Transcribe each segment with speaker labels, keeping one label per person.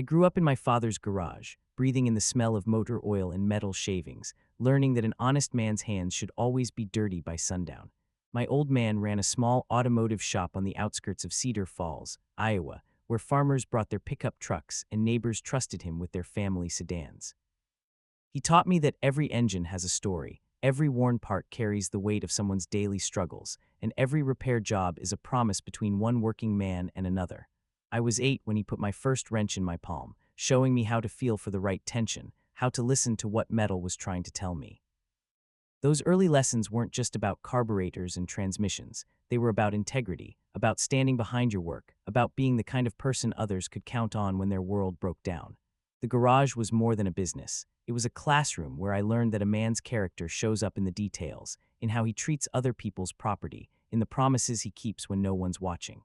Speaker 1: I grew up in my father's garage, breathing in the smell of motor oil and metal shavings, learning that an honest man's hands should always be dirty by sundown. My old man ran a small automotive shop on the outskirts of Cedar Falls, Iowa, where farmers brought their pickup trucks and neighbors trusted him with their family sedans. He taught me that every engine has a story, every worn part carries the weight of someone's daily struggles, and every repair job is a promise between one working man and another. I was 8 when he put my first wrench in my palm, showing me how to feel for the right tension, how to listen to what metal was trying to tell me. Those early lessons weren't just about carburetors and transmissions. They were about integrity, about standing behind your work, about being the kind of person others could count on when their world broke down. The garage was more than a business. It was a classroom where I learned that a man's character shows up in the details, in how he treats other people's property, in the promises he keeps when no one's watching.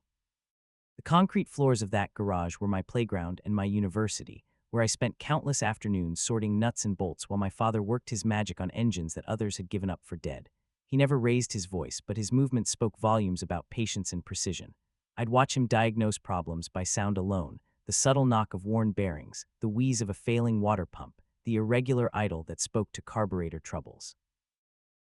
Speaker 1: The concrete floors of that garage were my playground and my university, where I spent countless afternoons sorting nuts and bolts while my father worked his magic on engines that others had given up for dead. He never raised his voice, but his movements spoke volumes about patience and precision. I'd watch him diagnose problems by sound alone, the subtle knock of worn bearings, the wheeze of a failing water pump, the irregular idle that spoke to carburetor troubles.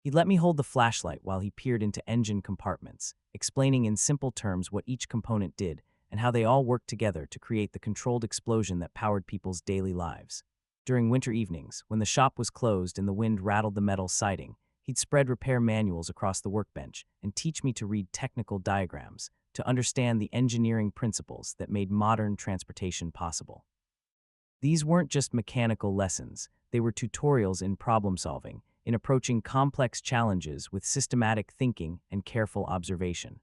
Speaker 1: He'd let me hold the flashlight while he peered into engine compartments, explaining in simple terms what each component did and how they all worked together to create the controlled explosion that powered people's daily lives. During winter evenings, when the shop was closed and the wind rattled the metal siding, he'd spread repair manuals across the workbench and teach me to read technical diagrams, to understand the engineering principles that made modern transportation possible. These weren't just mechanical lessons, they were tutorials in problem solving, in approaching complex challenges with systematic thinking and careful observation.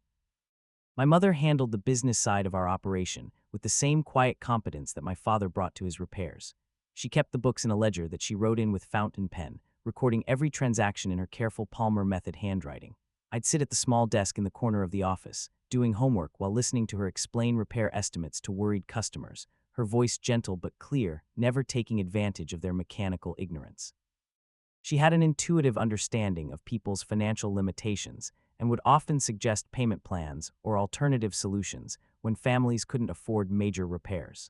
Speaker 1: My mother handled the business side of our operation with the same quiet competence that my father brought to his repairs. She kept the books in a ledger that she wrote in with fountain pen, recording every transaction in her careful Palmer method handwriting. I'd sit at the small desk in the corner of the office, doing homework while listening to her explain repair estimates to worried customers, her voice gentle but clear, never taking advantage of their mechanical ignorance. She had an intuitive understanding of people's financial limitations and would often suggest payment plans or alternative solutions when families couldn't afford major repairs.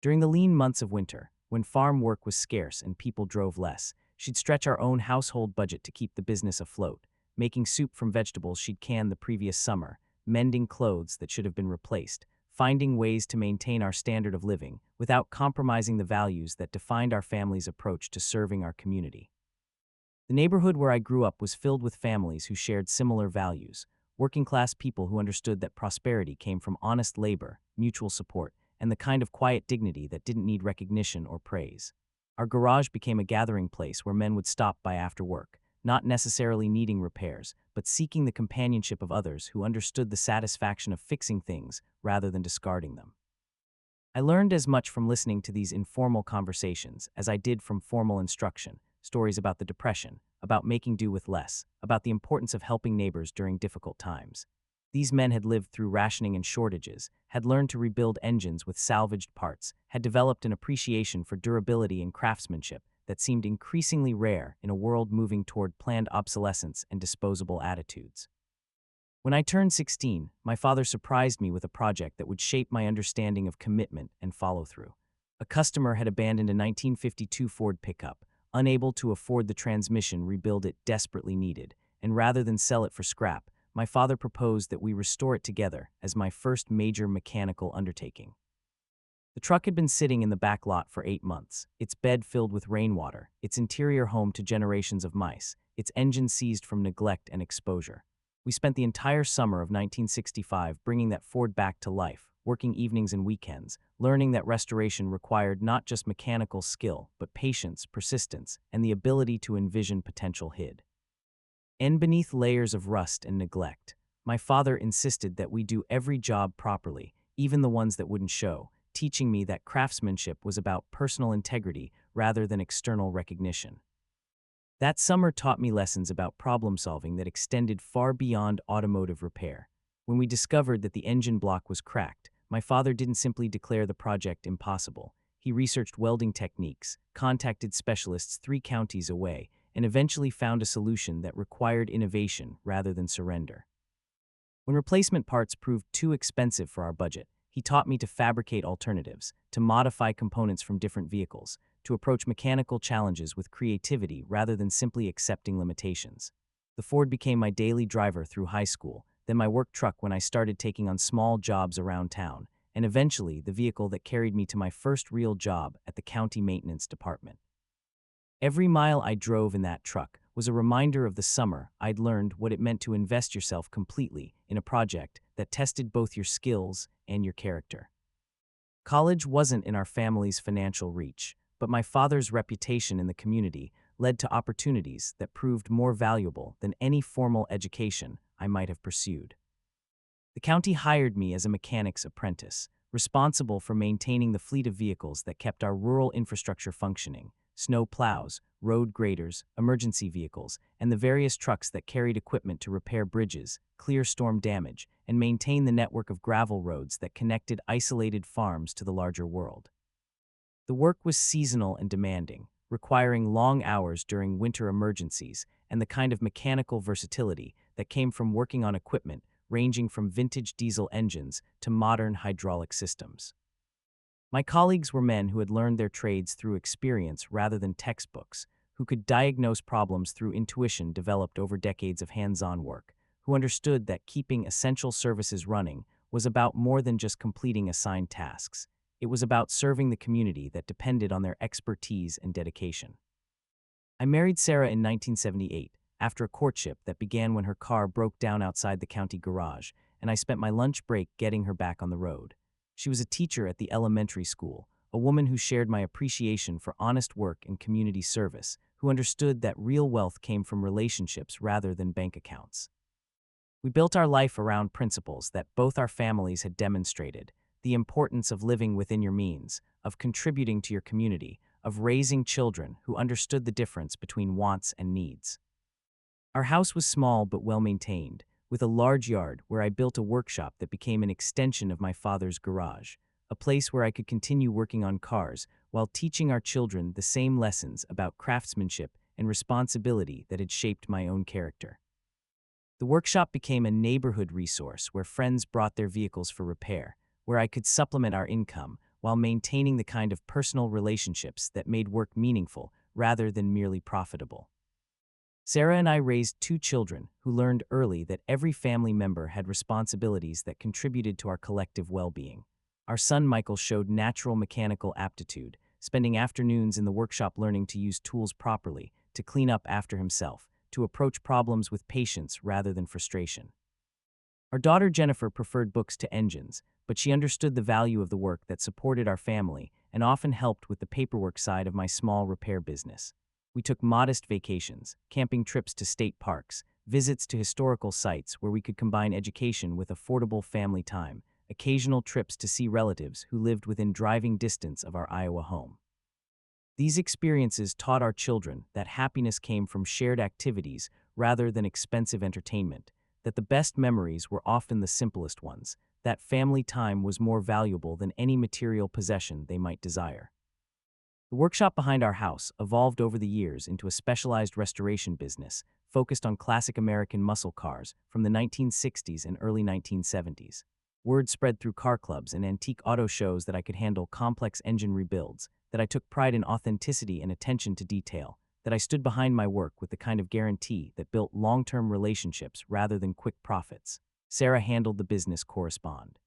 Speaker 1: During the lean months of winter, when farm work was scarce and people drove less, she'd stretch our own household budget to keep the business afloat, making soup from vegetables she'd canned the previous summer, mending clothes that should have been replaced, finding ways to maintain our standard of living without compromising the values that defined our family's approach to serving our community. The neighborhood where I grew up was filled with families who shared similar values, working-class people who understood that prosperity came from honest labor, mutual support, and the kind of quiet dignity that didn't need recognition or praise. Our garage became a gathering place where men would stop by after work, not necessarily needing repairs, but seeking the companionship of others who understood the satisfaction of fixing things rather than discarding them. I learned as much from listening to these informal conversations as I did from formal instruction. Stories about the Depression, about making do with less, about the importance of helping neighbors during difficult times. These men had lived through rationing and shortages, had learned to rebuild engines with salvaged parts, had developed an appreciation for durability and craftsmanship that seemed increasingly rare in a world moving toward planned obsolescence and disposable attitudes. When I turned 16, my father surprised me with a project that would shape my understanding of commitment and follow-through. A customer had abandoned a 1952 Ford pickup, unable to afford the transmission rebuild it desperately needed, and rather than sell it for scrap, my father proposed that we restore it together as my first major mechanical undertaking. The truck had been sitting in the back lot for 8 months, its bed filled with rainwater, its interior home to generations of mice, its engine seized from neglect and exposure. We spent the entire summer of 1965 bringing that Ford back to life, working evenings and weekends, learning that restoration required not just mechanical skill, but patience, persistence, and the ability to envision potential hid. And beneath layers of rust and neglect, my father insisted that we do every job properly, even the ones that wouldn't show, teaching me that craftsmanship was about personal integrity rather than external recognition. That summer taught me lessons about problem solving that extended far beyond automotive repair. When we discovered that the engine block was cracked, my father didn't simply declare the project impossible. He researched welding techniques, contacted specialists 3 counties away, and eventually found a solution that required innovation rather than surrender. When replacement parts proved too expensive for our budget, He taught me to fabricate alternatives, to modify components from different vehicles, to approach mechanical challenges with creativity rather than simply accepting limitations. The Ford became my daily driver through high school, then my work truck when I started taking on small jobs around town, and eventually the vehicle that carried me to my first real job at the county maintenance department. Every mile I drove in that truck was a reminder of the summer I'd learned what it meant to invest yourself completely in a project that tested both your skills and your character. College wasn't in our family's financial reach, but my father's reputation in the community led to opportunities that proved more valuable than any formal education I might have pursued. The county hired me as a mechanic's apprentice, responsible for maintaining the fleet of vehicles that kept our rural infrastructure functioning: snow plows, road graders, emergency vehicles, and the various trucks that carried equipment to repair bridges, clear storm damage, and maintain the network of gravel roads that connected isolated farms to the larger world. The work was seasonal and demanding, requiring long hours during winter emergencies and the kind of mechanical versatility that came from working on equipment ranging from vintage diesel engines to modern hydraulic systems. My colleagues were men who had learned their trades through experience rather than textbooks, who could diagnose problems through intuition developed over decades of hands-on work, who understood that keeping essential services running was about more than just completing assigned tasks. It was about serving the community that depended on their expertise and dedication. I married Sarah in 1978, after a courtship that began when her car broke down outside the county garage, and I spent my lunch break getting her back on the road. She was a teacher at the elementary school, a woman who shared my appreciation for honest work and community service, who understood that real wealth came from relationships rather than bank accounts. We built our life around principles that both our families had demonstrated: the importance of living within your means, of contributing to your community, of raising children who understood the difference between wants and needs. Our house was small but well-maintained, with a large yard where I built a workshop that became an extension of my father's garage, a place where I could continue working on cars while teaching our children the same lessons about craftsmanship and responsibility that had shaped my own character. The workshop became a neighborhood resource where friends brought their vehicles for repair, where I could supplement our income while maintaining the kind of personal relationships that made work meaningful rather than merely profitable. Sarah and I raised two children who learned early that every family member had responsibilities that contributed to our collective well-being. Our son Michael showed natural mechanical aptitude, spending afternoons in the workshop learning to use tools properly, to clean up after himself, to approach problems with patience rather than frustration. Our daughter Jennifer preferred books to engines, but she understood the value of the work that supported our family and often helped with the paperwork side of my small repair business. We took modest vacations, camping trips to state parks, visits to historical sites where we could combine education with affordable family time, occasional trips to see relatives who lived within driving distance of our Iowa home. These experiences taught our children that happiness came from shared activities rather than expensive entertainment, that the best memories were often the simplest ones, that family time was more valuable than any material possession they might desire. The workshop behind our house evolved over the years into a specialized restoration business focused on classic American muscle cars from the 1960s and early 1970s. Word spread through car clubs and antique auto shows that I could handle complex engine rebuilds, that I took pride in authenticity and attention to detail, that I stood behind my work with the kind of guarantee that built long-term relationships rather than quick profits. Sarah handled the business correspond.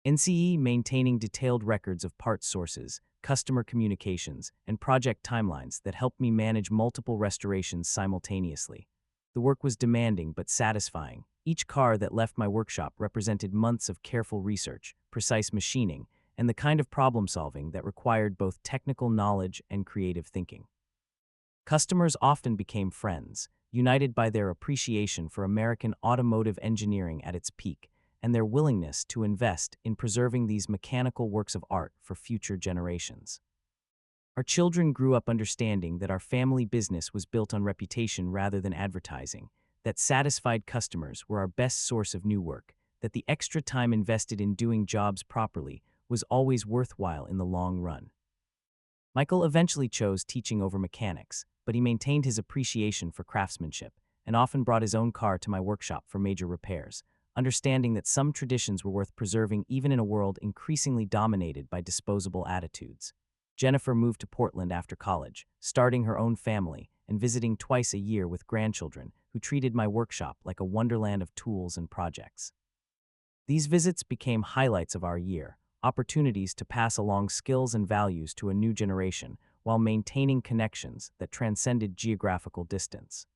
Speaker 1: NCE maintaining detailed records of parts sources, customer communications, and project timelines that helped me manage multiple restorations simultaneously. The work was demanding but satisfying. Each car that left my workshop represented months of careful research, precise machining, and the kind of problem-solving that required both technical knowledge and creative thinking. Customers often became friends, united by their appreciation for American automotive engineering at its peak, and their willingness to invest in preserving these mechanical works of art for future generations. Our children grew up understanding that our family business was built on reputation rather than advertising, that satisfied customers were our best source of new work, that the extra time invested in doing jobs properly was always worthwhile in the long run. Michael eventually chose teaching over mechanics, but he maintained his appreciation for craftsmanship and often brought his own car to my workshop for major repairs, understanding that some traditions were worth preserving even in a world increasingly dominated by disposable attitudes. Jennifer moved to Portland after college, starting her own family and visiting twice a year with grandchildren who treated my workshop like a wonderland of tools and projects. These visits became highlights of our year, opportunities to pass along skills and values to a new generation while maintaining connections that transcended geographical distance.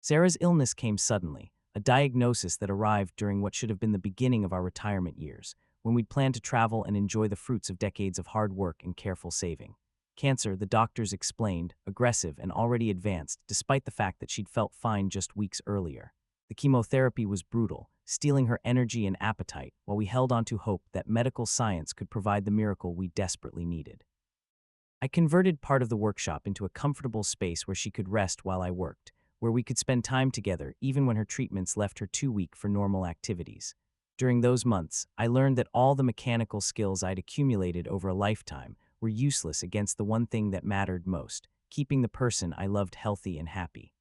Speaker 1: Sarah's illness came suddenly, a diagnosis that arrived during what should have been the beginning of our retirement years, when we'd planned to travel and enjoy the fruits of decades of hard work and careful saving. Cancer, the doctors explained, aggressive and already advanced, despite the fact that she'd felt fine just weeks earlier. The chemotherapy was brutal, stealing her energy and appetite, while we held on to hope that medical science could provide the miracle we desperately needed. I converted part of the workshop into a comfortable space where she could rest while I worked, where we could spend time together even when her treatments left her too weak for normal activities. During those months, I learned that all the mechanical skills I'd accumulated over a lifetime were useless against the one thing that mattered most, keeping the person I loved healthy and happy.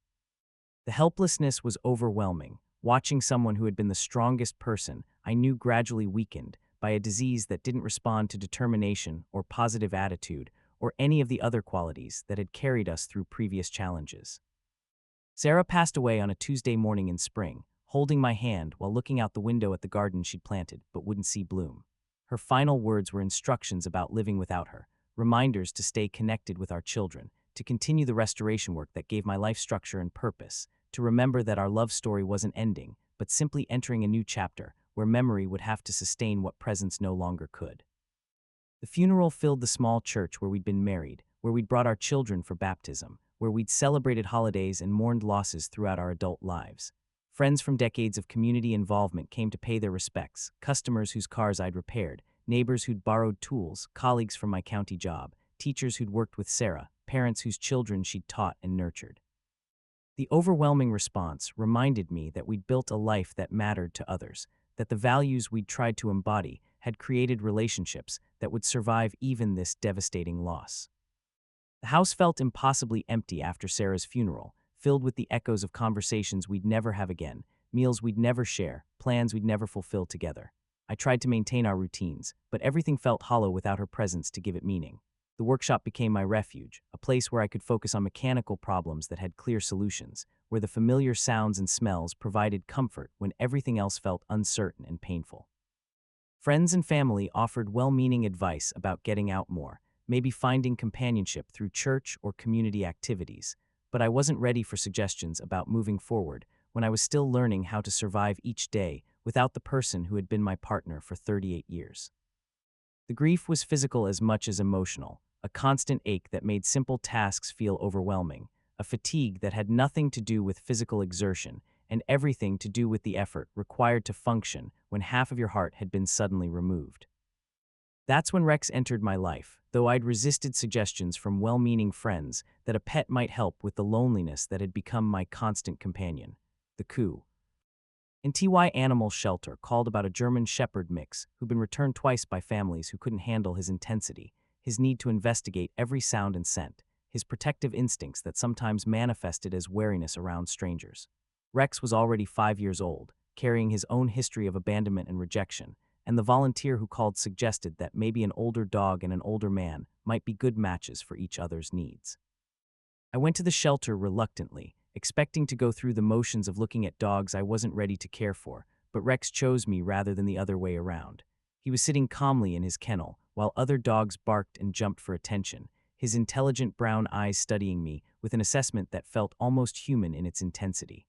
Speaker 1: The helplessness was overwhelming, watching someone who had been the strongest person I knew gradually weakened by a disease that didn't respond to determination or positive attitude or any of the other qualities that had carried us through previous challenges. Sarah passed away on a Tuesday morning in spring, holding my hand while looking out the window at the garden she'd planted but wouldn't see bloom. Her final words were instructions about living without her, reminders to stay connected with our children, to continue the restoration work that gave my life structure and purpose, to remember that our love story wasn't ending, but simply entering a new chapter where memory would have to sustain what presence no longer could. The funeral filled the small church where we'd been married, where we'd brought our children for baptism, where we'd celebrated holidays and mourned losses throughout our adult lives. Friends from decades of community involvement came to pay their respects, customers whose cars I'd repaired, neighbors who'd borrowed tools, colleagues from my county job, teachers who'd worked with Sarah, parents whose children she'd taught and nurtured. The overwhelming response reminded me that we'd built a life that mattered to others, that the values we'd tried to embody had created relationships that would survive even this devastating loss. The house felt impossibly empty after Sarah's funeral, filled with the echoes of conversations we'd never have again, meals we'd never share, plans we'd never fulfill together. I tried to maintain our routines, but everything felt hollow without her presence to give it meaning. The workshop became my refuge, a place where I could focus on mechanical problems that had clear solutions, where the familiar sounds and smells provided comfort when everything else felt uncertain and painful. Friends and family offered well-meaning advice about getting out more, maybe finding companionship through church or community activities, but I wasn't ready for suggestions about moving forward when I was still learning how to survive each day without the person who had been my partner for 38 years. The grief was physical as much as emotional, a constant ache that made simple tasks feel overwhelming, a fatigue that had nothing to do with physical exertion and everything to do with the effort required to function when half of your heart had been suddenly removed. That's when Rex entered my life, though I'd resisted suggestions from well-meaning friends that a pet might help with the loneliness that had become my constant companion. The Coup. An TY Animal Shelter called about a German Shepherd mix who'd been returned twice by families who couldn't handle his intensity, his need to investigate every sound and scent, his protective instincts that sometimes manifested as wariness around strangers. Rex was already 5 years old, carrying his own history of abandonment and rejection, and the volunteer who called suggested that maybe an older dog and an older man might be good matches for each other's needs. I went to the shelter reluctantly, expecting to go through the motions of looking at dogs I wasn't ready to care for, but Rex chose me rather than the other way around. He was sitting calmly in his kennel, while other dogs barked and jumped for attention, his intelligent brown eyes studying me with an assessment that felt almost human in its intensity.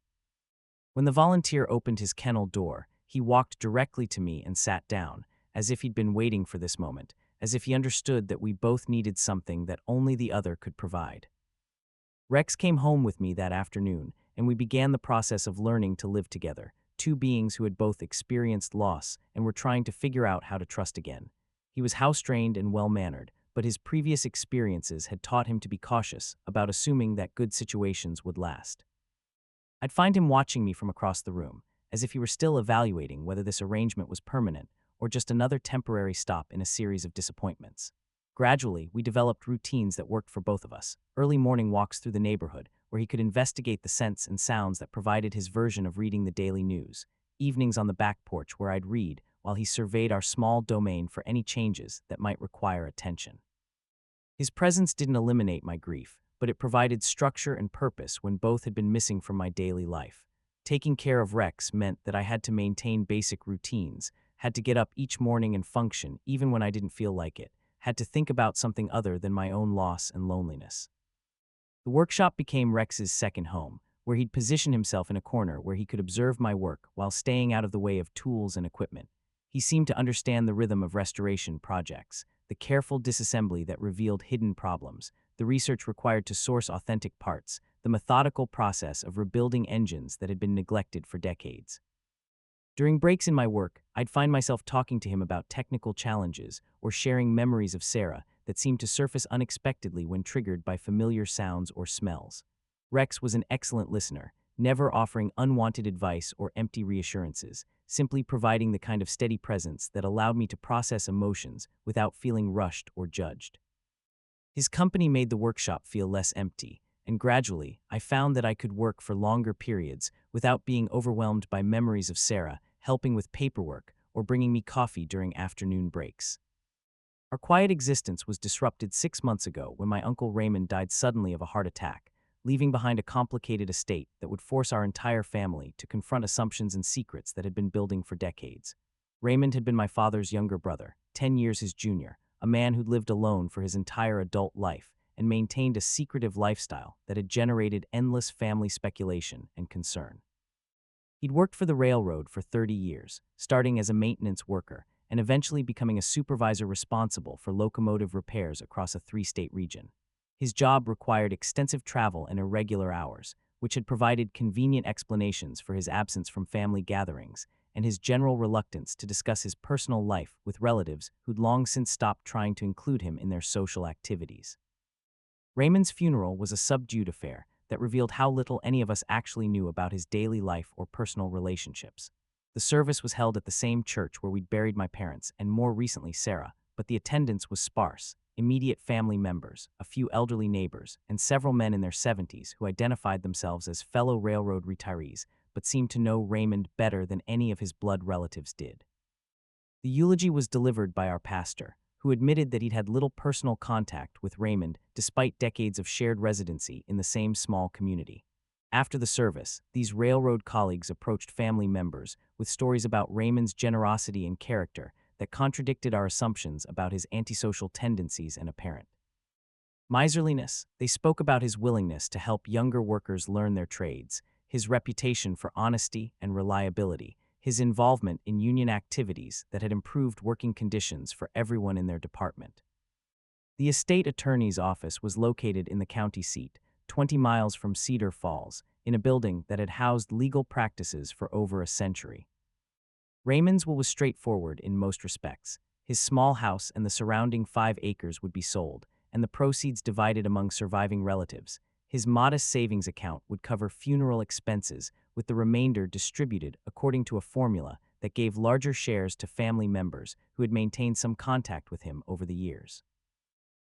Speaker 1: When the volunteer opened his kennel door, he walked directly to me and sat down, as if he'd been waiting for this moment, as if he understood that we both needed something that only the other could provide. Rex came home with me that afternoon, and we began the process of learning to live together, two beings who had both experienced loss and were trying to figure out how to trust again. He was house-trained and well-mannered, but his previous experiences had taught him to be cautious about assuming that good situations would last. I'd find him watching me from across the room, as if he were still evaluating whether this arrangement was permanent or just another temporary stop in a series of disappointments. Gradually, we developed routines that worked for both of us, early morning walks through the neighborhood, where he could investigate the scents and sounds that provided his version of reading the daily news, evenings on the back porch where I'd read while he surveyed our small domain for any changes that might require attention. His presence didn't eliminate my grief, but it provided structure and purpose when both had been missing from my daily life. Taking care of Rex meant that I had to maintain basic routines, had to get up each morning and function even when I didn't feel like it, had to think about something other than my own loss and loneliness. The workshop became Rex's second home, where he'd position himself in a corner where he could observe my work while staying out of the way of tools and equipment. He seemed to understand the rhythm of restoration projects, the careful disassembly that revealed hidden problems, the research required to source authentic parts, the methodical process of rebuilding engines that had been neglected for decades. During breaks in my work, I'd find myself talking to him about technical challenges or sharing memories of Sarah that seemed to surface unexpectedly when triggered by familiar sounds or smells. Rex was an excellent listener, never offering unwanted advice or empty reassurances, simply providing the kind of steady presence that allowed me to process emotions without feeling rushed or judged. His company made the workshop feel less empty, and gradually, I found that I could work for longer periods without being overwhelmed by memories of Sarah, helping with paperwork, or bringing me coffee during afternoon breaks. Our quiet existence was disrupted 6 months ago when my uncle Raymond died suddenly of a heart attack, leaving behind a complicated estate that would force our entire family to confront assumptions and secrets that had been building for decades. Raymond had been my father's younger brother, 10 years his junior, a man who'd lived alone for his entire adult life and maintained a secretive lifestyle that had generated endless family speculation and concern. He'd worked for the railroad for 30 years, starting as a maintenance worker and eventually becoming a supervisor responsible for locomotive repairs across a 3-state region. His job required extensive travel and irregular hours, which had provided convenient explanations for his absence from family gatherings and his general reluctance to discuss his personal life with relatives who'd long since stopped trying to include him in their social activities. Raymond's funeral was a subdued affair that revealed how little any of us actually knew about his daily life or personal relationships. The service was held at the same church where we'd buried my parents and more recently Sarah, but the attendance was sparse. Immediate family members, a few elderly neighbors, and several men in their 70s who identified themselves as fellow railroad retirees but seemed to know Raymond better than any of his blood relatives did. The eulogy was delivered by our pastor, who admitted that he'd had little personal contact with Raymond despite decades of shared residency in the same small community. After the service, these railroad colleagues approached family members with stories about Raymond's generosity and character that contradicted our assumptions about his antisocial tendencies and apparent miserliness. They spoke about his willingness to help younger workers learn their trades, his reputation for honesty and reliability, his involvement in union activities that had improved working conditions for everyone in their department. The estate attorney's office was located in the county seat, 20 miles from Cedar Falls, in a building that had housed legal practices for over a century. Raymond's will was straightforward in most respects. His small house and the surrounding 5 acres would be sold, and the proceeds divided among surviving relatives. His modest savings account would cover funeral expenses, with the remainder distributed according to a formula that gave larger shares to family members who had maintained some contact with him over the years.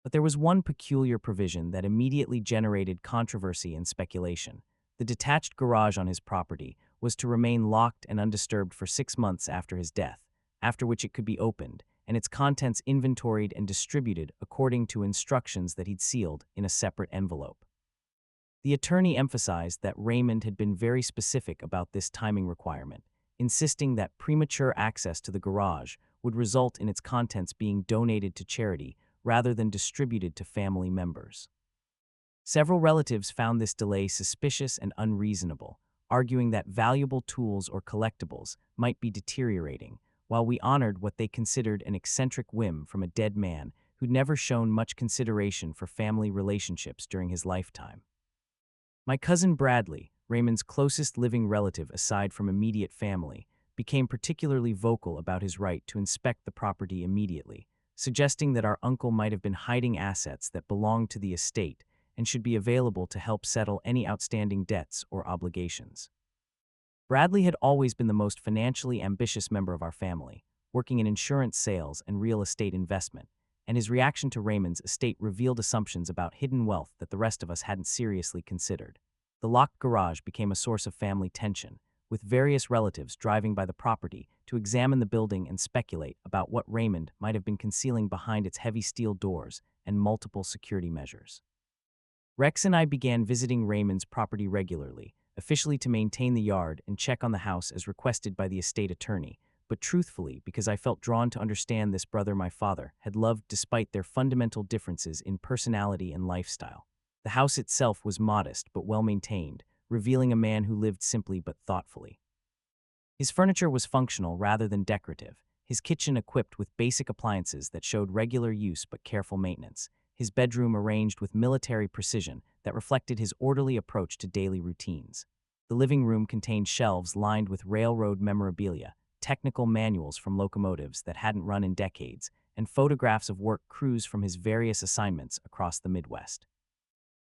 Speaker 1: But there was one peculiar provision that immediately generated controversy and speculation. The detached garage on his property was to remain locked and undisturbed for 6 months after his death, after which it could be opened, and its contents inventoried and distributed according to instructions that he'd sealed in a separate envelope. The attorney emphasized that Raymond had been very specific about this timing requirement, insisting that premature access to the garage would result in its contents being donated to charity rather than distributed to family members. Several relatives found this delay suspicious and unreasonable, arguing that valuable tools or collectibles might be deteriorating, while we honored what they considered an eccentric whim from a dead man who'd never shown much consideration for family relationships during his lifetime. My cousin Bradley, Raymond's closest living relative aside from immediate family, became particularly vocal about his right to inspect the property immediately, suggesting that our uncle might have been hiding assets that belonged to the estate and should be available to help settle any outstanding debts or obligations. Bradley had always been the most financially ambitious member of our family, working in insurance sales and real estate investment, and his reaction to Raymond's estate revealed assumptions about hidden wealth that the rest of us hadn't seriously considered. The locked garage became a source of family tension, with various relatives driving by the property to examine the building and speculate about what Raymond might have been concealing behind its heavy steel doors and multiple security measures. Rex and I began visiting Raymond's property regularly, officially to maintain the yard and check on the house as requested by the estate attorney, but truthfully because I felt drawn to understand this brother my father had loved despite their fundamental differences in personality and lifestyle. The house itself was modest but well-maintained, revealing a man who lived simply but thoughtfully. His furniture was functional rather than decorative, his kitchen equipped with basic appliances that showed regular use but careful maintenance, his bedroom arranged with military precision that reflected his orderly approach to daily routines. The living room contained shelves lined with railroad memorabilia, technical manuals from locomotives that hadn't run in decades, and photographs of work crews from his various assignments across the Midwest.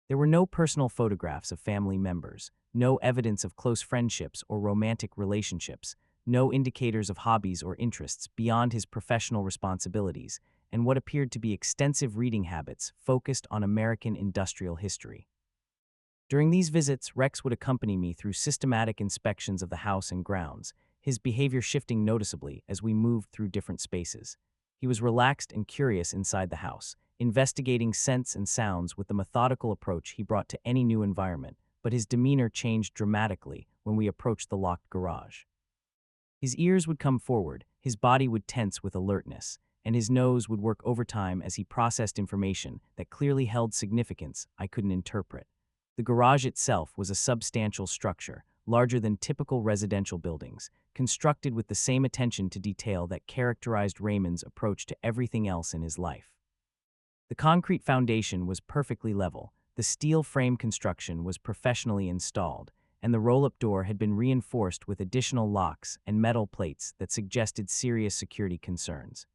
Speaker 1: There were no personal photographs of family members, no evidence of close friendships or romantic relationships, no indicators of hobbies or interests beyond his professional responsibilities, and what appeared to be extensive reading habits focused on American industrial history. During these visits, Rex would accompany me through systematic inspections of the house and grounds, his behavior shifting noticeably as we moved through different spaces. He was relaxed and curious inside the house, investigating scents and sounds with the methodical approach he brought to any new environment, but his demeanor changed dramatically when we approached the locked garage. His ears would come forward, his body would tense with alertness, and his nose would work overtime as he processed information that clearly held significance I couldn't interpret. The garage itself was a substantial structure, larger than typical residential buildings, constructed with the same attention to detail that characterized Raymond's approach to everything else in his life. The concrete foundation was perfectly level, the steel frame construction was professionally installed, and the roll-up door had been reinforced with additional locks and metal plates that suggested serious security concerns.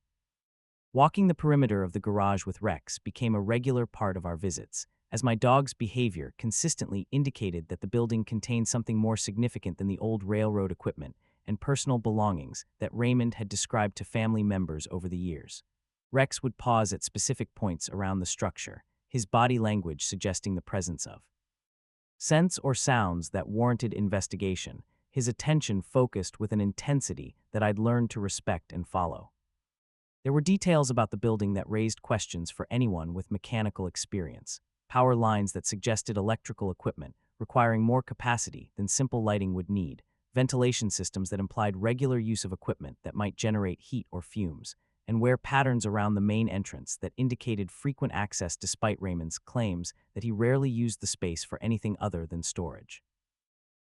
Speaker 1: Walking the perimeter of the garage with Rex became a regular part of our visits, as my dog's behavior consistently indicated that the building contained something more significant than the old railroad equipment and personal belongings that Raymond had described to family members over the years. Rex would pause at specific points around the structure, his body language suggesting the presence of scents or sounds that warranted investigation, his attention focused with an intensity that I'd learned to respect and follow. There were details about the building that raised questions for anyone with mechanical experience. Power lines that suggested electrical equipment requiring more capacity than simple lighting would need, ventilation systems that implied regular use of equipment that might generate heat or fumes, and wear patterns around the main entrance that indicated frequent access despite Raymond's claims that he rarely used the space for anything other than storage.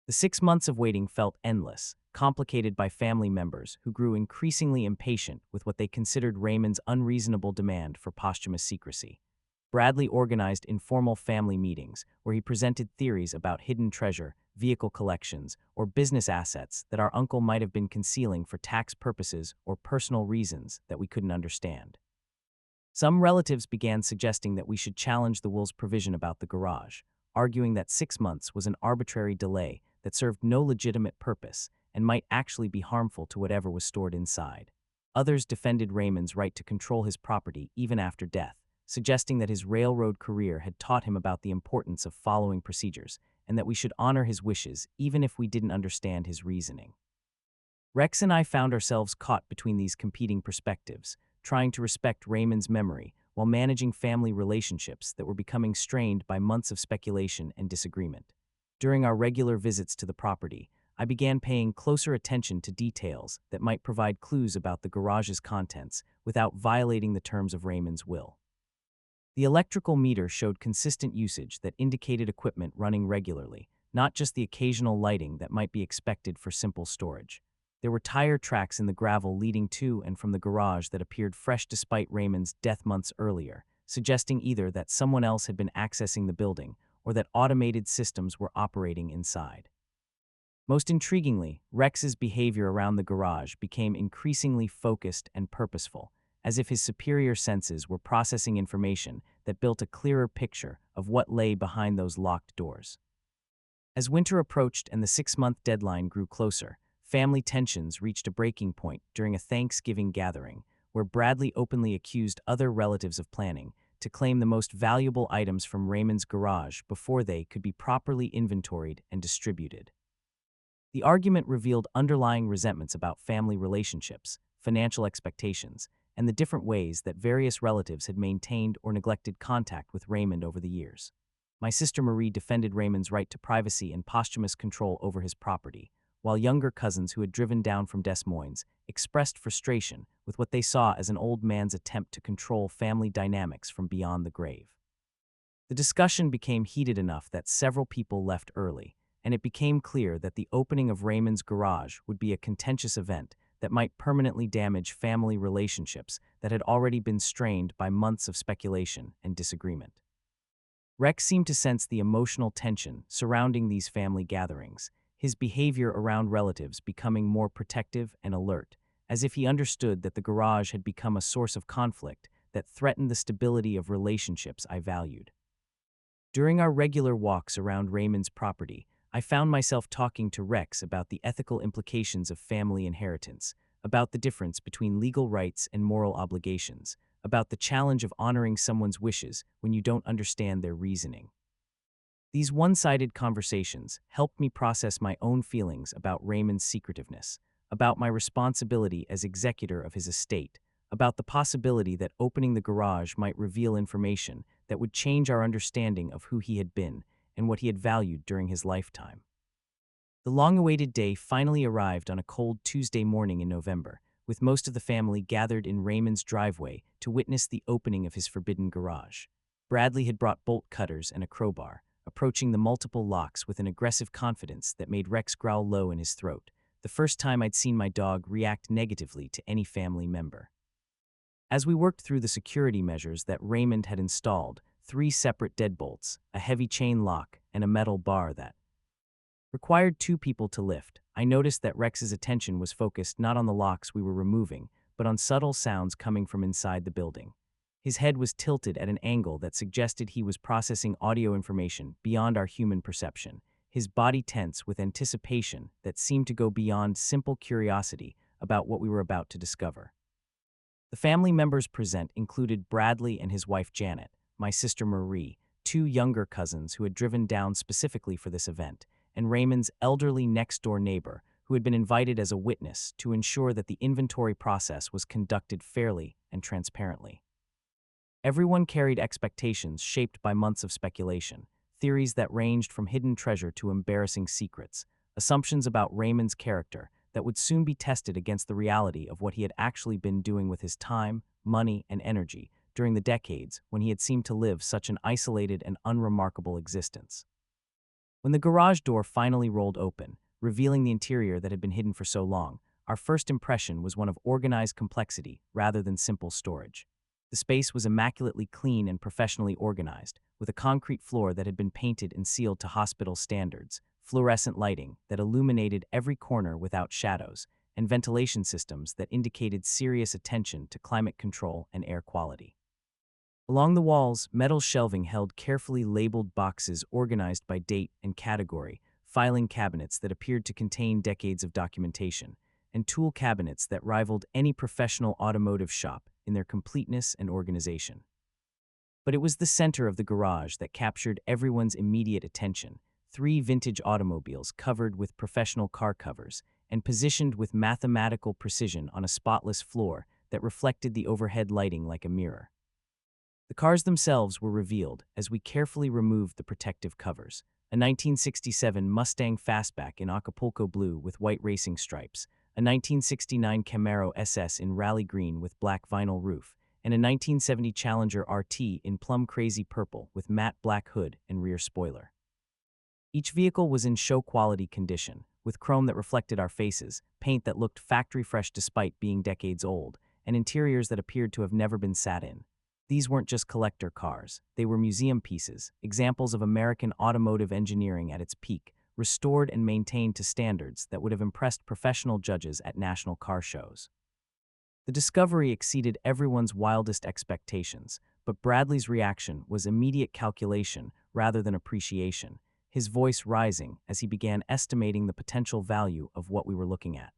Speaker 1: The 6 months of waiting felt endless, complicated by family members who grew increasingly impatient with what they considered Raymond's unreasonable demand for posthumous secrecy. Bradley organized informal family meetings where he presented theories about hidden treasure, vehicle collections, or business assets that our uncle might have been concealing for tax purposes or personal reasons that we couldn't understand. Some relatives began suggesting that we should challenge the will's provision about the garage, arguing that 6 months was an arbitrary delay that served no legitimate purpose and might actually be harmful to whatever was stored inside. Others defended Raymond's right to control his property even after death, suggesting that his railroad career had taught him about the importance of following procedures and that we should honor his wishes even if we didn't understand his reasoning. Rex and I found ourselves caught between these competing perspectives, trying to respect Raymond's memory while managing family relationships that were becoming strained by months of speculation and disagreement. During our regular visits to the property, I began paying closer attention to details that might provide clues about the garage's contents without violating the terms of Raymond's will. The electrical meter showed consistent usage that indicated equipment running regularly, not just the occasional lighting that might be expected for simple storage. There were tire tracks in the gravel leading to and from the garage that appeared fresh despite Raymond's death months earlier, suggesting either that someone else had been accessing the building or that automated systems were operating inside. Most intriguingly, Rex's behavior around the garage became increasingly focused and purposeful, as if his superior senses were processing information that built a clearer picture of what lay behind those locked doors. As winter approached and the 6-month deadline grew closer, family tensions reached a breaking point during a Thanksgiving gathering, where Bradley openly accused other relatives of planning to claim the most valuable items from Raymond's garage before they could be properly inventoried and distributed. The argument revealed underlying resentments about family relationships, financial expectations, and the different ways that various relatives had maintained or neglected contact with Raymond over the years. My sister Marie defended Raymond's right to privacy and posthumous control over his property, while younger cousins who had driven down from Des Moines expressed frustration with what they saw as an old man's attempt to control family dynamics from beyond the grave. The discussion became heated enough that several people left early, and it became clear that the opening of Raymond's garage would be a contentious event that might permanently damage family relationships that had already been strained by months of speculation and disagreement. Rex seemed to sense the emotional tension surrounding these family gatherings, his behavior around relatives becoming more protective and alert, as if he understood that the garage had become a source of conflict that threatened the stability of relationships I valued. During our regular walks around Raymond's property, I found myself talking to Rex about the ethical implications of family inheritance, about the difference between legal rights and moral obligations, about the challenge of honoring someone's wishes when you don't understand their reasoning. These one-sided conversations helped me process my own feelings about Raymond's secretiveness, about my responsibility as executor of his estate, about the possibility that opening the garage might reveal information that would change our understanding of who he had been and what he had valued during his lifetime. The long-awaited day finally arrived on a cold Tuesday morning in November, with most of the family gathered in Raymond's driveway to witness the opening of his forbidden garage. Bradley had brought bolt cutters and a crowbar, approaching the multiple locks with an aggressive confidence that made Rex growl low in his throat, the first time I'd seen my dog react negatively to any family member. As we worked through the security measures that Raymond had installed, 3 separate deadbolts, a heavy chain lock, and a metal bar that required 2 people to lift, I noticed that Rex's attention was focused not on the locks we were removing, but on subtle sounds coming from inside the building. His head was tilted at an angle that suggested he was processing audio information beyond our human perception, his body tense with anticipation that seemed to go beyond simple curiosity about what we were about to discover. The family members present included Bradley and his wife Janet, my sister Marie, 2 younger cousins who had driven down specifically for this event, and Raymond's elderly next-door neighbor, who had been invited as a witness to ensure that the inventory process was conducted fairly and transparently. Everyone carried expectations shaped by months of speculation, theories that ranged from hidden treasure to embarrassing secrets, assumptions about Raymond's character that would soon be tested against the reality of what he had actually been doing with his time, money, and energy during the decades when he had seemed to live such an isolated and unremarkable existence. When the garage door finally rolled open, revealing the interior that had been hidden for so long, our first impression was one of organized complexity rather than simple storage. The space was immaculately clean and professionally organized, with a concrete floor that had been painted and sealed to hospital standards, fluorescent lighting that illuminated every corner without shadows, and ventilation systems that indicated serious attention to climate control and air quality. Along the walls, metal shelving held carefully labeled boxes organized by date and category, filing cabinets that appeared to contain decades of documentation, and tool cabinets that rivaled any professional automotive shop in their completeness and organization. But it was the center of the garage that captured everyone's immediate attention: 3 vintage automobiles covered with professional car covers and positioned with mathematical precision on a spotless floor that reflected the overhead lighting like a mirror. The cars themselves were revealed as we carefully removed the protective covers: a 1967 Mustang Fastback in Acapulco blue with white racing stripes, a 1969 Camaro SS in rally green with black vinyl roof, and a 1970 Challenger RT in plum crazy purple with matte black hood and rear spoiler. Each vehicle was in show-quality condition, with chrome that reflected our faces, paint that looked factory-fresh despite being decades old, and interiors that appeared to have never been sat in. These weren't just collector cars, they were museum pieces, examples of American automotive engineering at its peak, restored and maintained to standards that would have impressed professional judges at national car shows. The discovery exceeded everyone's wildest expectations, but Bradley's reaction was immediate calculation rather than appreciation, his voice rising as he began estimating the potential value of what we were looking at.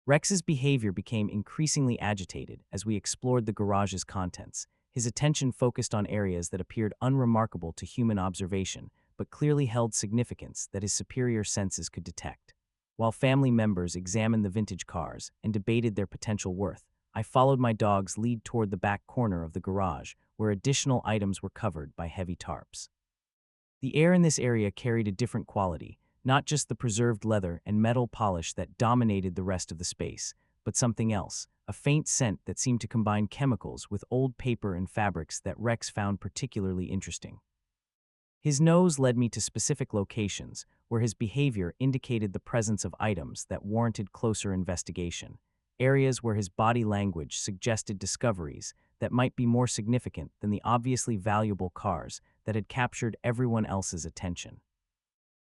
Speaker 1: Rex's behavior became increasingly agitated as we explored the garage's contents, his attention focused on areas that appeared unremarkable to human observation, but clearly held significance that his superior senses could detect. While family members examined the vintage cars and debated their potential worth, I followed my dog's lead toward the back corner of the garage, where additional items were covered by heavy tarps. The air in this area carried a different quality, not just the preserved leather and metal polish that dominated the rest of the space, but something else, a faint scent that seemed to combine chemicals with old paper and fabrics that Rex found particularly interesting. His nose led me to specific locations where his behavior indicated the presence of items that warranted closer investigation, areas where his body language suggested discoveries that might be more significant than the obviously valuable cars that had captured everyone else's attention.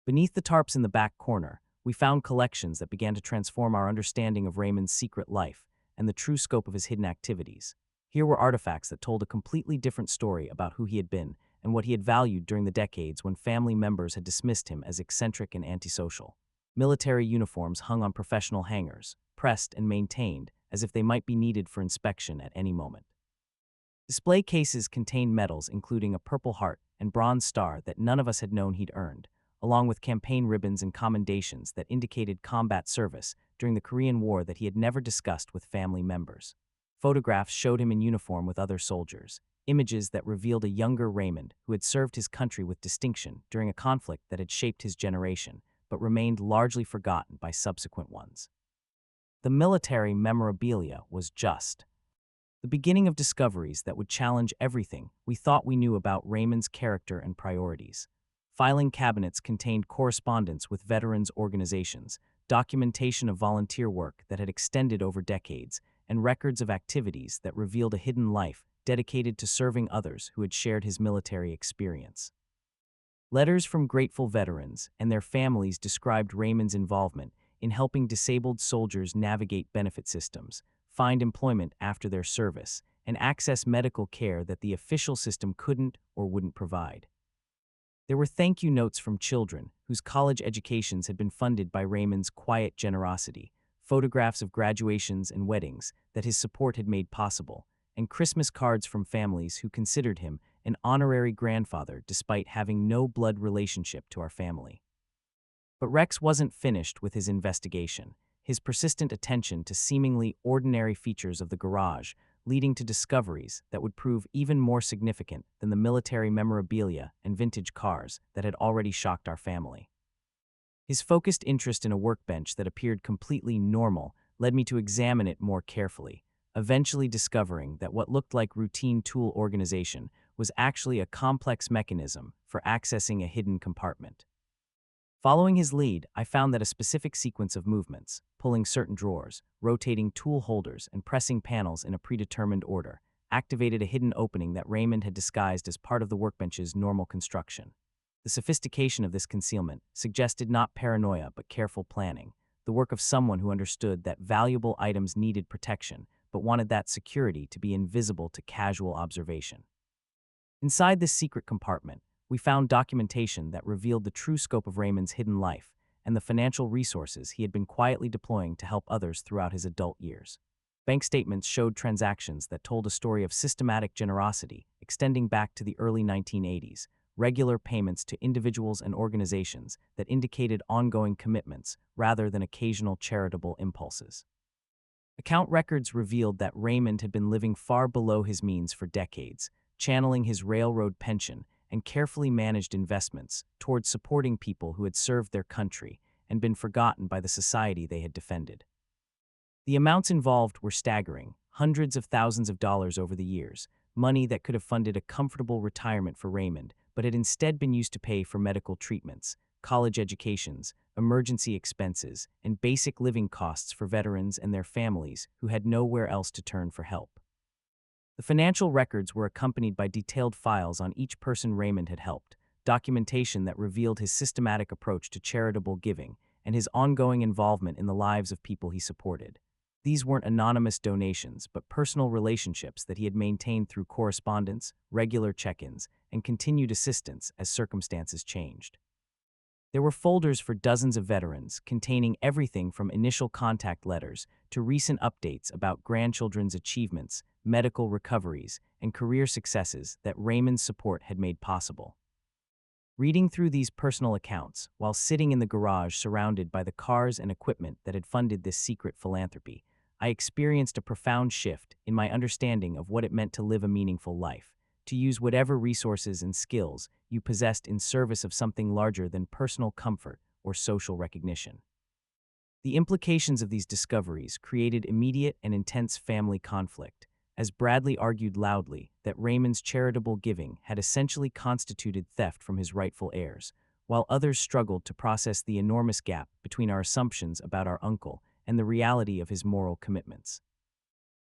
Speaker 1: Beneath the tarps in the back corner, we found collections that began to transform our understanding of Raymond's secret life and the true scope of his hidden activities. Here were artifacts that told a completely different story about who he had been and what he had valued during the decades when family members had dismissed him as eccentric and antisocial. Military uniforms hung on professional hangers, pressed and maintained as if they might be needed for inspection at any moment. Display cases contained medals including a Purple Heart and Bronze Star that none of us had known he'd earned, along with campaign ribbons and commendations that indicated combat service during the Korean War that he had never discussed with family members. Photographs showed him in uniform with other soldiers, images that revealed a younger Raymond who had served his country with distinction during a conflict that had shaped his generation, but remained largely forgotten by subsequent ones. The military memorabilia was just the beginning of discoveries that would challenge everything we thought we knew about Raymond's character and priorities. Filing cabinets contained correspondence with veterans' organizations, documentation of volunteer work that had extended over decades, and records of activities that revealed a hidden life dedicated to serving others who had shared his military experience. Letters from grateful veterans and their families described Raymond's involvement in helping disabled soldiers navigate benefit systems, find employment after their service, and access medical care that the official system couldn't or wouldn't provide. There were thank you notes from children whose college educations had been funded by Raymond's quiet generosity, photographs of graduations and weddings that his support had made possible, and Christmas cards from families who considered him an honorary grandfather despite having no blood relationship to our family. But Rex wasn't finished with his investigation. His persistent attention to seemingly ordinary features of the garage leading to discoveries that would prove even more significant than the military memorabilia and vintage cars that had already shocked our family. His focused interest in a workbench that appeared completely normal led me to examine it more carefully, eventually discovering that what looked like routine tool organization was actually a complex mechanism for accessing a hidden compartment. Following his lead, I found that a specific sequence of movements, pulling certain drawers, rotating tool holders, and pressing panels in a predetermined order, activated a hidden opening that Raymond had disguised as part of the workbench's normal construction. The sophistication of this concealment suggested not paranoia but careful planning, the work of someone who understood that valuable items needed protection but wanted that security to be invisible to casual observation. Inside this secret compartment, we found documentation that revealed the true scope of Raymond's hidden life and the financial resources he had been quietly deploying to help others throughout his adult years. Bank statements showed transactions that told a story of systematic generosity extending back to the early 1980s, regular payments to individuals and organizations that indicated ongoing commitments rather than occasional charitable impulses. Account records revealed that Raymond had been living far below his means for decades, channeling his railroad pension and carefully managed investments towards supporting people who had served their country and been forgotten by the society they had defended. The amounts involved were staggering, hundreds of thousands of dollars over the years, money that could have funded a comfortable retirement for Raymond, but had instead been used to pay for medical treatments, college educations, emergency expenses, and basic living costs for veterans and their families who had nowhere else to turn for help. The financial records were accompanied by detailed files on each person Raymond had helped, documentation that revealed his systematic approach to charitable giving and his ongoing involvement in the lives of people he supported. These weren't anonymous donations, but personal relationships that he had maintained through correspondence, regular check-ins, and continued assistance as circumstances changed. There were folders for dozens of veterans, containing everything from initial contact letters to recent updates about grandchildren's achievements, medical recoveries, and career successes that Raymond's support had made possible. Reading through these personal accounts while sitting in the garage surrounded by the cars and equipment that had funded this secret philanthropy, I experienced a profound shift in my understanding of what it meant to live a meaningful life, to use whatever resources and skills you possessed in service of something larger than personal comfort or social recognition. The implications of these discoveries created immediate and intense family conflict, as Bradley argued loudly that Raymond's charitable giving had essentially constituted theft from his rightful heirs, while others struggled to process the enormous gap between our assumptions about our uncle and the reality of his moral commitments.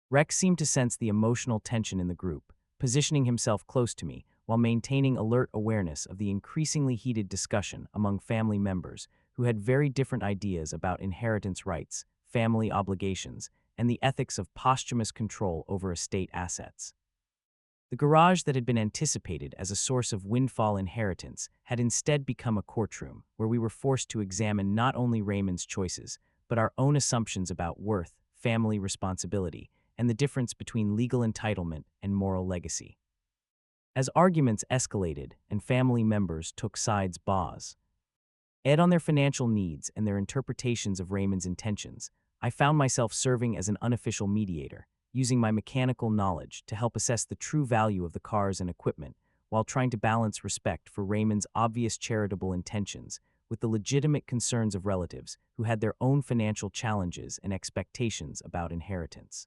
Speaker 1: Rex seemed to sense the emotional tension in the group, positioning himself close to me while maintaining alert awareness of the increasingly heated discussion among family members who had very different ideas about inheritance rights, family obligations, and the ethics of posthumous control over estate assets. The garage that had been anticipated as a source of windfall inheritance had instead become a courtroom where we were forced to examine not only Raymond's choices, but our own assumptions about worth, family responsibility, and the difference between legal entitlement and moral legacy. As arguments escalated and family members took sides, Ed on their financial needs and their interpretations of Raymond's intentions, I found myself serving as an unofficial mediator, using my mechanical knowledge to help assess the true value of the cars and equipment while trying to balance respect for Raymond's obvious charitable intentions with the legitimate concerns of relatives who had their own financial challenges and expectations about inheritance.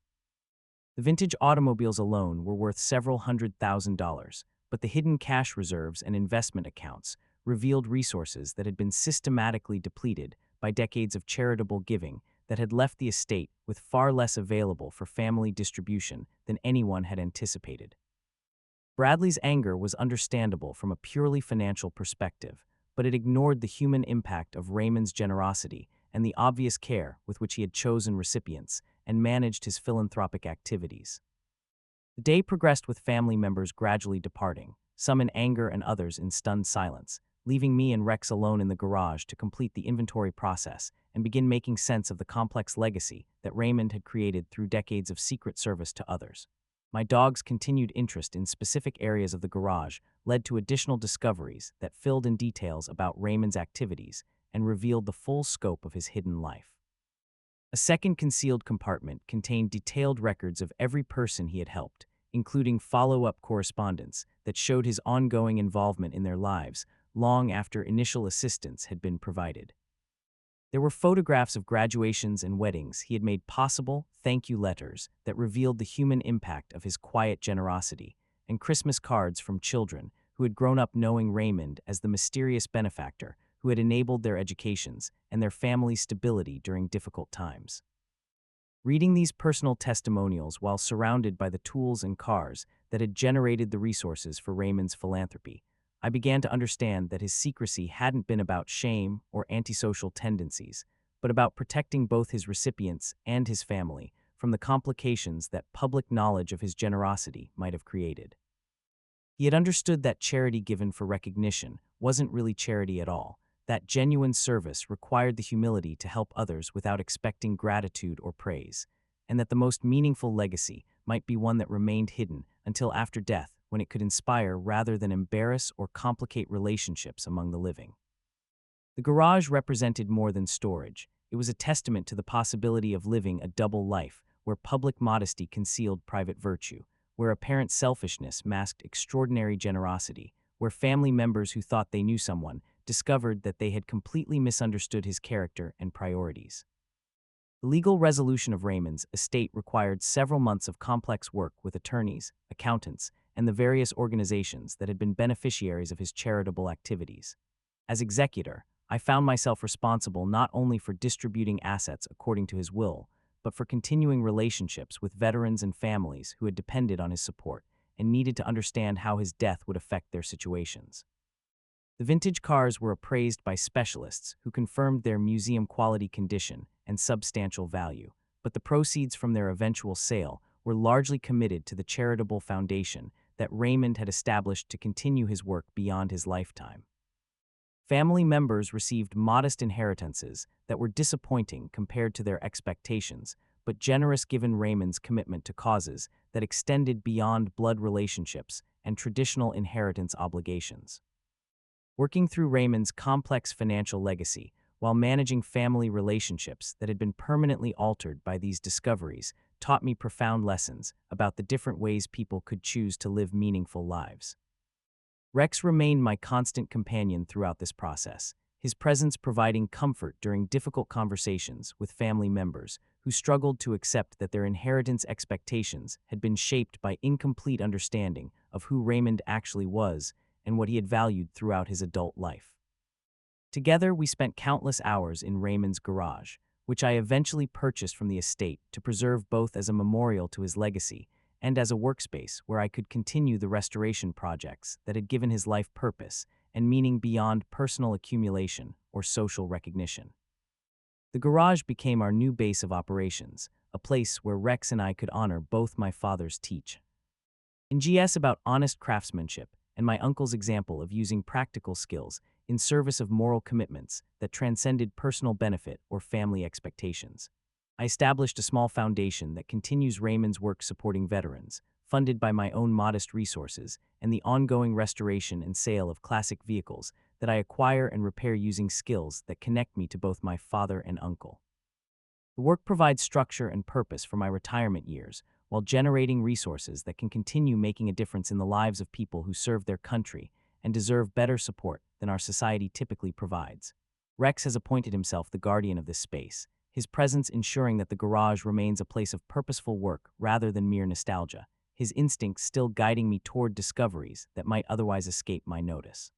Speaker 1: The vintage automobiles alone were worth several $100,000, but the hidden cash reserves and investment accounts revealed resources that had been systematically depleted by decades of charitable giving that had left the estate with far less available for family distribution than anyone had anticipated. Bradley's anger was understandable from a purely financial perspective, but it ignored the human impact of Raymond's generosity and the obvious care with which he had chosen recipients and managed his philanthropic activities. The day progressed with family members gradually departing, some in anger and others in stunned silence, leaving me and Rex alone in the garage to complete the inventory process and begin making sense of the complex legacy that Raymond had created through decades of secret service to others. My dog's continued interest in specific areas of the garage led to additional discoveries that filled in details about Raymond's activities and revealed the full scope of his hidden life. A second concealed compartment contained detailed records of every person he had helped, including follow-up correspondence that showed his ongoing involvement in their lives long after initial assistance had been provided. There were photographs of graduations and weddings he had made possible, thank you letters that revealed the human impact of his quiet generosity, and Christmas cards from children who had grown up knowing Raymond as the mysterious benefactor who had enabled their educations and their family's stability during difficult times. Reading these personal testimonials while surrounded by the tools and cars that had generated the resources for Raymond's philanthropy, I began to understand that his secrecy hadn't been about shame or antisocial tendencies, but about protecting both his recipients and his family from the complications that public knowledge of his generosity might have created. He had understood that charity given for recognition wasn't really charity at all, that genuine service required the humility to help others without expecting gratitude or praise, and that the most meaningful legacy might be one that remained hidden until after death, when it could inspire rather than embarrass or complicate relationships among the living. The garage represented more than storage. It was a testament to the possibility of living a double life, where public modesty concealed private virtue, where apparent selfishness masked extraordinary generosity, where family members who thought they knew someone discovered that they had completely misunderstood his character and priorities. The legal resolution of Raymond's estate required several months of complex work with attorneys, accountants, and the various organizations that had been beneficiaries of his charitable activities. As executor, I found myself responsible not only for distributing assets according to his will, but for continuing relationships with veterans and families who had depended on his support and needed to understand how his death would affect their situations. The vintage cars were appraised by specialists who confirmed their museum-quality condition and substantial value, but the proceeds from their eventual sale were largely committed to the charitable foundation that Raymond had established to continue his work beyond his lifetime. Family members received modest inheritances that were disappointing compared to their expectations, but generous given Raymond's commitment to causes that extended beyond blood relationships and traditional inheritance obligations. Working through Raymond's complex financial legacy while managing family relationships that had been permanently altered by these discoveries taught me profound lessons about the different ways people could choose to live meaningful lives. Rex remained my constant companion throughout this process, his presence providing comfort during difficult conversations with family members who struggled to accept that their inheritance expectations had been shaped by incomplete understanding of who Raymond actually was and what he had valued throughout his adult life. Together, we spent countless hours in Raymond's garage, which I eventually purchased from the estate to preserve both as a memorial to his legacy and as a workspace where I could continue the restoration projects that had given his life purpose and meaning beyond personal accumulation or social recognition. The garage became our new base of operations, a place where Rex and I could honor both my father's teach in GS about honest craftsmanship and my uncle's example of using practical skills in service of moral commitments that transcended personal benefit or family expectations. I established a small foundation that continues Raymond's work supporting veterans, funded by my own modest resources, and the ongoing restoration and sale of classic vehicles that I acquire and repair using skills that connect me to both my father and uncle. The work provides structure and purpose for my retirement years, while generating resources that can continue making a difference in the lives of people who serve their country and deserve better support than our society typically provides. Rex has appointed himself the guardian of this space, his presence ensuring that the garage remains a place of purposeful work rather than mere nostalgia, his instincts still guiding me toward discoveries that might otherwise escape my notice.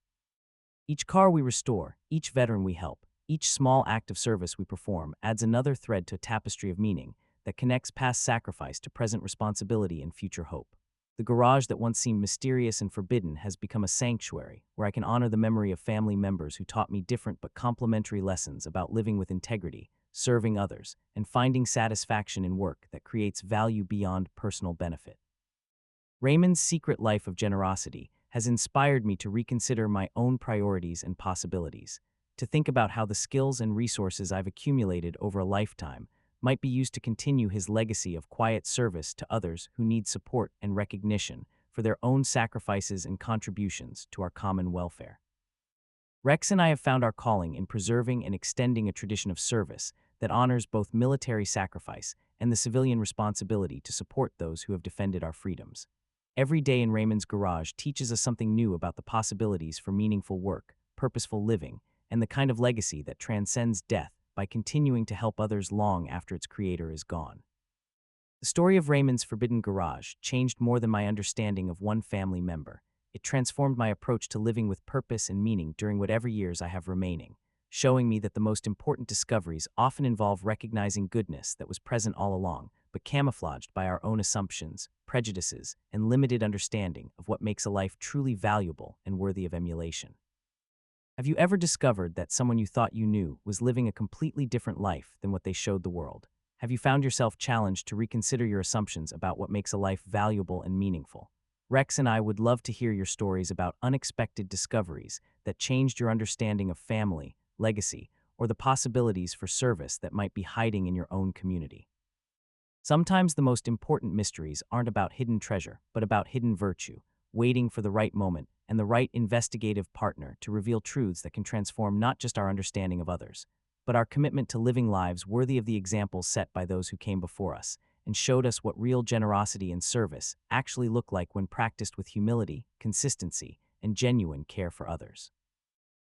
Speaker 1: Each car we restore, each veteran we help, each small act of service we perform adds another thread to a tapestry of meaning that connects past sacrifice to present responsibility and future hope. The garage that once seemed mysterious and forbidden has become a sanctuary where I can honor the memory of family members who taught me different but complementary lessons about living with integrity, serving others, and finding satisfaction in work that creates value beyond personal benefit. Raymond's secret life of generosity has inspired me to reconsider my own priorities and possibilities, to think about how the skills and resources I've accumulated over a lifetime might be used to continue his legacy of quiet service to others who need support and recognition for their own sacrifices and contributions to our common welfare. Rex and I have found our calling in preserving and extending a tradition of service that honors both military sacrifice and the civilian responsibility to support those who have defended our freedoms. Every day in Raymond's garage teaches us something new about the possibilities for meaningful work, purposeful living, and the kind of legacy that transcends death by continuing to help others long after its creator is gone. The story of Raymond's Forbidden Garage changed more than my understanding of one family member. It transformed my approach to living with purpose and meaning during whatever years I have remaining, showing me that the most important discoveries often involve recognizing goodness that was present all along, but camouflaged by our own assumptions, prejudices, and limited understanding of what makes a life truly valuable and worthy of emulation. Have you ever discovered that someone you thought you knew was living a completely different life than what they showed the world? Have you found yourself challenged to reconsider your assumptions about what makes a life valuable and meaningful? Rex and I would love to hear your stories about unexpected discoveries that changed your understanding of family, legacy, or the possibilities for service that might be hiding in your own community. Sometimes the most important mysteries aren't about hidden treasure, but about hidden virtue, waiting for the right moment and the right investigative partner to reveal truths that can transform not just our understanding of others, but our commitment to living lives worthy of the examples set by those who came before us and showed us what real generosity and service actually look like when practiced with humility, consistency, and genuine care for others.